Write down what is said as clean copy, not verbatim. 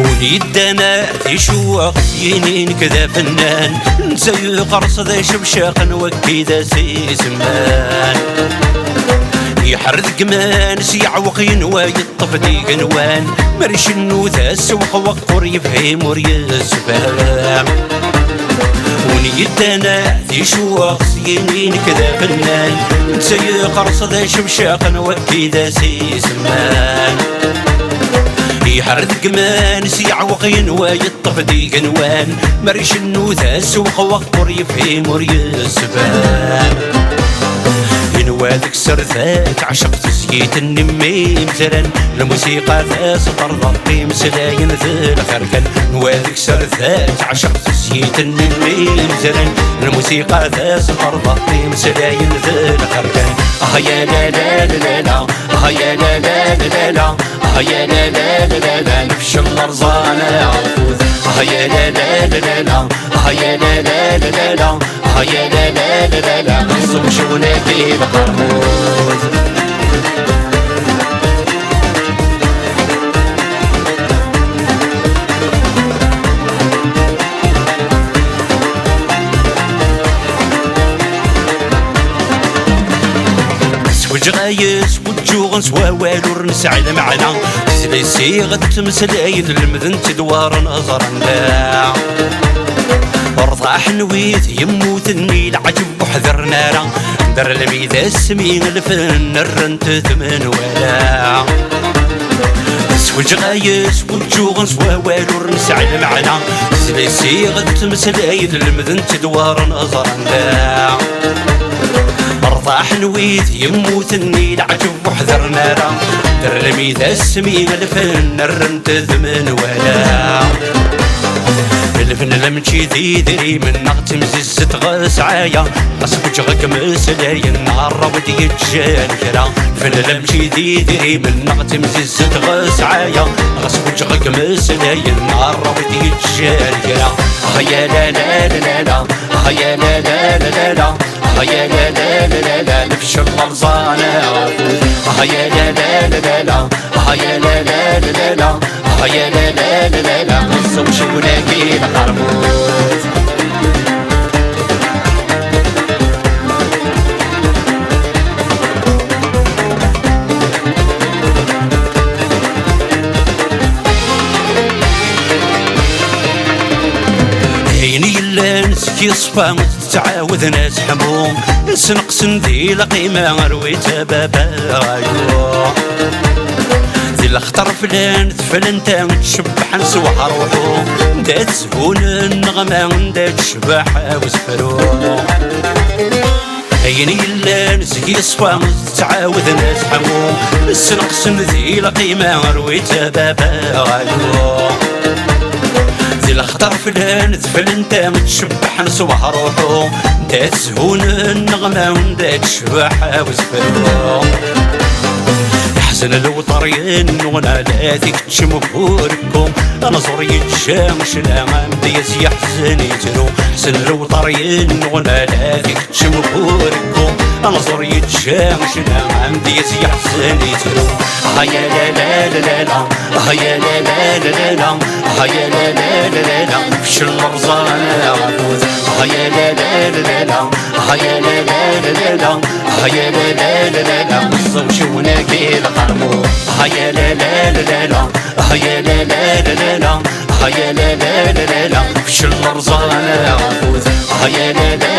ونيدنا ذي شواق سينين كذا فنان نسي قرص ذا شبشاق نوكي ذا سي زمان يحرد قمان سيعوق ينوى يطف دي قنوان مرش النوذا سوق وقر يفهم وريسفام ونيدنا ذي شواق سينين كذا فنان نسي قرص ذا شبشاق نوكي ذا سي زمان يحرد قمان سيعوق ينوى يطف دي قنوان مرش النوذا سوق وقر يفهم وريسفام ينوى ذك سرثات عشقت سيت النمي مثلا الموسيقى ذا سطر ضبطي مسلاين ذا الخركن نوى ذك سرثات عشقت سيت النمي مثلا الموسيقى ذا سطر ضبطي مسلاين ذا الخركن يا لا لا لا لا يا لا لا لا لا يا لا لا لا لا نفش الارزان عفوذ يا لا لا لا لا يا لا لا لا لا يا لا لا لا لا نصب شغلتي بقرموز وجغايس وجوغن سواوال ورنسعد معنا سليسي غد مسلاين المذن تدوار نظرنا ارضاح نويت يموت النيل عجب وحذر نارا در الميد السمين الفن الرنت ثمن ولا سوج غايس وجوغن سواوال ورنسعد معنا سليسي غد مسلاين المذن تدوار نظرنا ارضاح نويت يموت النيل عجب وحذر نارا در الميد السمين الفن الرنت ثمن ولا الفن لمشي ذي دري من نغت مززت غسعايا قصبج غك مسلاي النهار ودي يتجان كرا الفن لمشي ذي دري من نغت مززت غسعايا قصبج غك مسلاي النهار ودي يتجان كرا يا لا لا لا لا يا لا لا لا لا يا لا لا لا لا نفش الارزان عفوذ يا لا لا لا لا يا لا لا لا لا يا لا لا لا لا نصب شغلك بقرموز عيني اللانس يصفى تعاوذ ناس حموم نسنقس ندي لقيمة رويتها بابا ذي الاخطر فلان ثفلن تا تشبح نسوح روحو دا تسهون النغمة دا تشبح وزفرو عيني اللانس يصفى تعاوذ ناس حموم نسنقس ندي لقيمة رويتها بابا ذي الاخطر فلان ثفلن تا متشبح نسوح روحو دا تسهون النغمة دا تشبح وزفرو حسن الوطريين وانا لاذيك تشمفوركم انا صري الشامش لا مديز يحزن يتنو حسن الوطريين وانا لاذيك تشمفوركم انا صري الشامش لا مديز يحزن يتنو يا لا لا لا لا يا لا لا لا لا يا لا لا لا لا فش الارزان عفوذ يا لا لا لا لا يا لا لا لا لا يا لا لا لا لا نصب شونك القرمو يا لا لا لا لا يا لا لا لا لا يا لا لا لا لا فش الارزان عفوذ يا لا لا